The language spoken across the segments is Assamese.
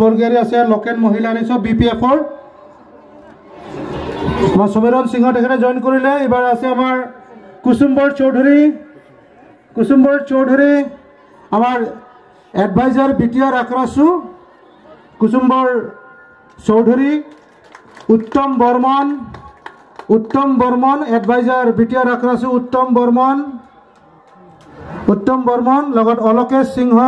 বৰগিয়াৰী আছে লোকেল মহিলা আনিছোঁ BPF-ৰ আমাৰ সমীৰণ সিংহ তেখেতে জইন কৰিলে। এইবাৰ আছে আমাৰ কুসুম্বৰ চৌধুৰী আমাৰ adviser BTR AKRASU Kusumbar Choudhury Uttam Barman adviser BTR AKRASU Uttam Barman লগত অলোকেশ সিংহ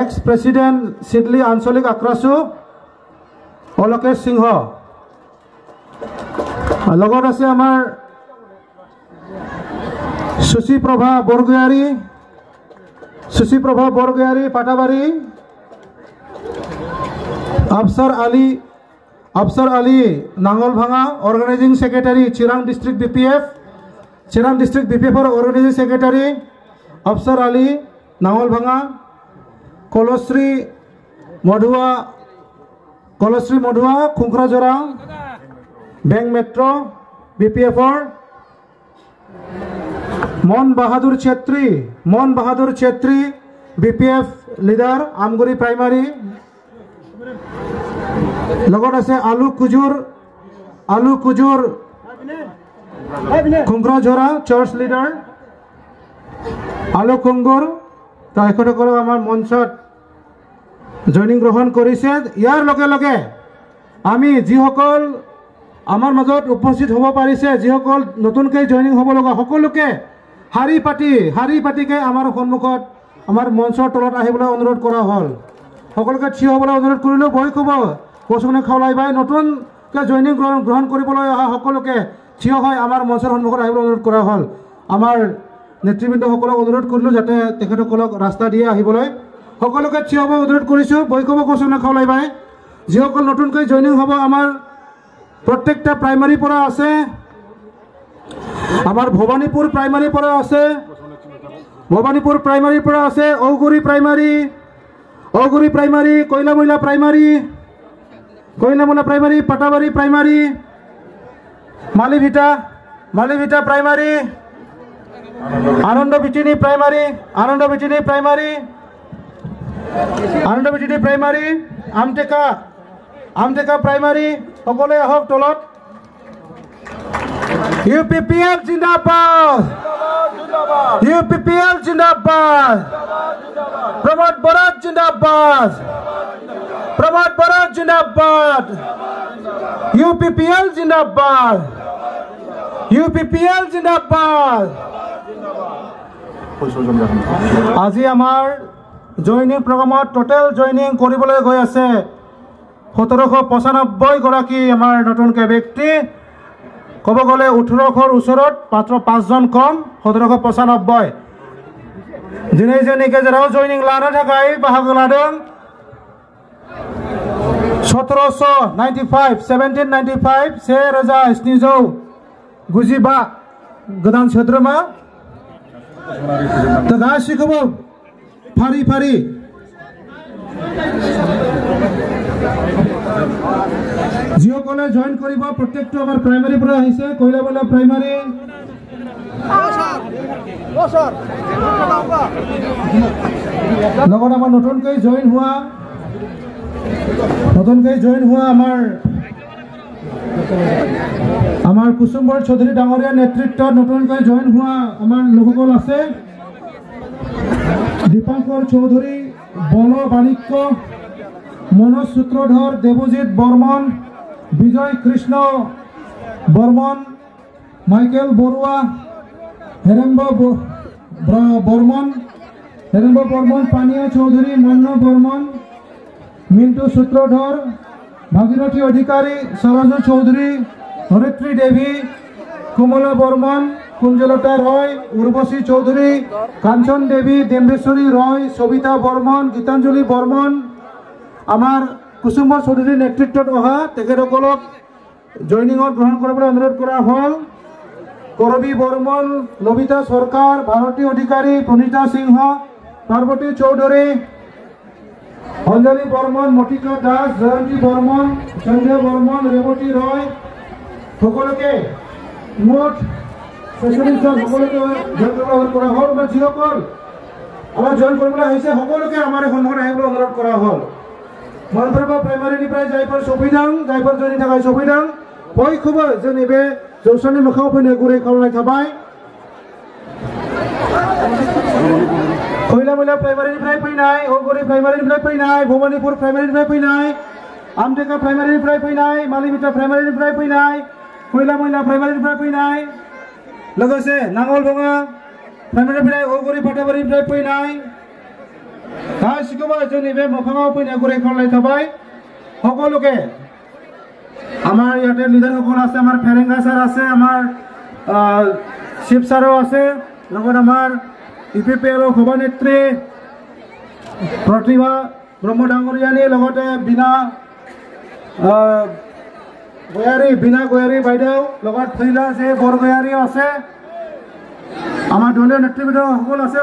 এক্স প্ৰেসিডেন্ট সিডলি আঞ্চলিক আক্ৰাসু অলোকেশ সিংহ লগত আছে আমাৰ Suchiprabha Borgoyary Patabari Afsar Ali Nangalbhanga organising secretary Chirang district BPF-ৰ অৰ্গানাইজিং সেক্ৰেটাৰি আফসাৰ আলী নাঙ্গলভাঙা কলশ্ৰী মধুয়া খুংখৰাজৰা বেং মেট্ৰো BPF-ৰ Man Bahadur Chhetri BPF leader Amguri primary লগত আছে আলু কুজুৰ খুংখৰাজৰা চাৰ্চ লিডাৰ আলু কুঙ্গুৰ তেখেতসকলক আমাৰ মঞ্চত জইনিং গ্ৰহণ কৰিছে। ইয়াৰ লগে লগে আমি যিসকল আমাৰ মাজত উপস্থিত হ'ব পাৰিছে যিসকল নতুনকৈ জইনিং হ'ব লগা সকলোকে শাৰী পাতিকে আমাৰ সন্মুখত আমাৰ মঞ্চৰ তলত আহিবলৈ অনুৰোধ কৰা হ'ল। সকলোকে থিয় হ'বলৈ অনুৰোধ কৰিলোঁ। বহি ক'ব কচুনে খাওলাই বাই নতুনকৈ জইনিং গ্ৰহণ কৰিবলৈ অহা সকলোকে থিয় হৈ আমাৰ মঞ্চৰ সন্মুখত আহিবলৈ অনুৰোধ কৰা হ'ল। আমাৰ নেতৃবৃন্দসকলক অনুৰোধ কৰিলোঁ যাতে তেখেতসকলক ৰাস্তা দিয়ে আহিবলৈ। সকলোকে থিয় হ'ব অনুৰোধ কৰিছোঁ। বহি ক'ব কচুনে খাওলাই বাই যিসকল নতুনকৈ জইনিং হ'ব আমাৰ প্ৰত্যেকটা প্ৰাইমাৰীৰ পৰা আছে। আমাৰ ভবানীপুৰ প্ৰাইমাৰীৰ পৰা আছে ঔগুৰি primary কইলামইলা primary Patabari primary মালিভিটা primary আনন্দ বিচিনি প্ৰাইমাৰী আমটেকা প্ৰাইমাৰী সকলোৱে আহক তলত। UPPF জিন্দাবাদ প্ৰমোদ বৰাক জিন্দাবাদ UPPL জিন্দাবাদ আজি আমাৰ জইনিং প্ৰগ্ৰামত টোটেল জইনিং কৰিবলৈ গৈ আছে 1795 গৰাকী আমাৰ নতুনকৈ ব্যক্তি। ক'ব গ'লে 1800ৰ ওচৰত মাত্ৰ 5জন কম 1795 যিজনীকে যারাও জইনিং লানো থাকাই বাহাগো লাদों 1795 1795 गोदान सोद्रोमा दा गासिखौबो फारि যিসকলে জয়েন কৰিব প্ৰত্যেকটো আমাৰ প্ৰাইমাৰী পৰা আহিছে কইলাবলা প্ৰাইমাৰী লগত আমাৰ নতুনকৈ জয়েন হোৱা আমাৰ কুসুম্বৰ চৌধুৰী ডাঙৰীয়া নেতৃত্বত নতুনকৈ জয়েন হোৱা আমাৰ লোকসকল আছে। দীপঙ্কৰ চৌধুৰী বল বাণিক্য মনোজ সূত্ৰধৰ দেৱজিৎ বৰ্মন বিজয় কৃষ্ণ বৰ্মন মাইকেল বৰুৱা হেৰেম্ব বৰ্মন পানিয়া চৌধুৰী মন্ন বৰ্মন মিন্টু সূত্ৰধৰ ভাগীৰথী অধিকাৰী সৰজ চৌধুৰী ধৰিত্ৰী দেৱী কুমলা বৰ্মন কুঞ্জলতা ৰয় উৰ্বশী চৌধুৰী কাঞ্চন দেৱী ডিম্বেশ্বৰী ৰয় সবিতা বৰ্মন গীতাঞ্জলি বৰ্মন আমাৰ কুসুম্বৰ চৌধুৰীৰ নেতৃত্বত অহা তেখেতসকলক জইনিঙত গ্ৰহণ কৰিবলৈ অনুৰোধ কৰা হ'ল। কৰবী বৰ্মন লবিতা সৰকাৰ ভাৰতী অধিকাৰী প্ৰণীতা সিংহ পাৰ্বতী চৌধুৰী অঞ্জলি বৰ্মন মতিকা দাস জয়ন্তী বৰ্মন সঞ্জয় বৰ্মন ৰেৱতী ৰয় সকলোকে মুঠ সকলোকে জইন কৰা হ'ল। যিসকল আমাৰ জইন কৰিবলৈ আহিছে সকলোকে আমাৰ সন্মুখত আহিবলৈ অনুৰোধ কৰা হ'ল। मोनफ्रोमबो प्राइमारिनिफ्राय जायफोर सफैदों जायफोर जोंनि थाखाय सफैदों बयखौबो जोंनि बे जौसांनि मोखाङाव फैनो गुरै खावलायनाय थाबाय। खैलामैला प्राइमारिनिफ्राय फैनाय, औगुरि प्राइमारिनिफ्राय फैनाय, भबानिपुर प्राइमारिनिफ्राय फैनाय, आमटेका प्राइमारिनिफ्राय फैनाय, मालिबिटा प्राइमारिनिफ्राय फैनाय, खैलामैला प्राइमारिनिफ्राय फैनाय, लोगोसे नांगलबङा प्राइमारिनिफ्राय औगुरि फाथाबारिनिफ्राय फैनाय गासिखौबो जोंनि बे मोखाङाव फैनो गुरै खावलायनाय थाबाय। সকলোকে আমার ইয়াতে লিডার সকল আছে, আমার ফেরেঙ্গা স্যার আছে, আমার শিব স্যারও আছে, লগত আমার ইপিপিএল সভানেত্রী प्रतिभा ब्रह्म डांगरियानि लगते बिना गयारी বাইদেউ লগত फैला जे बरगयारी আছে, আমার দলীয় নেতৃবৃন্দ সকল আছে,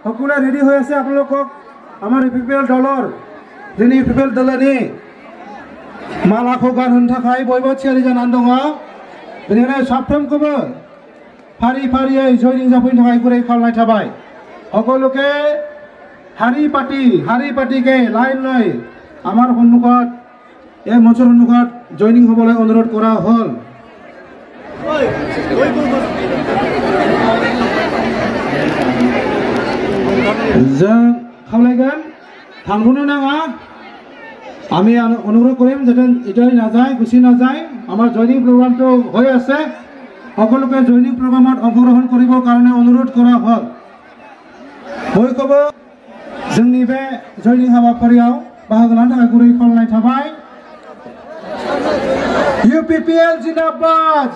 সকলে রেডি হৈ আছে। আপোনালোকক আমাৰ ইপিপিএল দলৰ যিনি ইপিপিএল দলनि मालाखौ गानहोनो थाखाय बयबो थियारि जानानै दङ। बेनिखायनो साफ्रोमखौबो फारि फारियै जयनिं जाफैनो थाखाय गुरै खावलायनाय थाबाय। সকলোকে শাৰী পাতিকে লাইন লৈ আমাৰ সন্মুখত এই মঞ্চৰ সন্মুখত জয়নিং হ'বলৈ অনুৰোধ কৰা হ'ল। जों खावलायगोन थांनो नाङा, আমি অনুৰোধ কৰিম যাতে এতিয়াই নাযায়, গুচি নাযায়। আমাৰ জয়নিং প্ৰগ্ৰামটো হৈ আছে, সকলোকে জয়নিং প্ৰগ্ৰামত অংশগ্ৰহণ কৰিবৰ কাৰণে অনুৰোধ কৰা হ'ল। বয়কবো जोंनि बे जयनिं हाबाफारियाव बाहागो लानो थाखाय गुरै खावलायनाय थाबाय। इउपिपिएल जिन्दाबाद।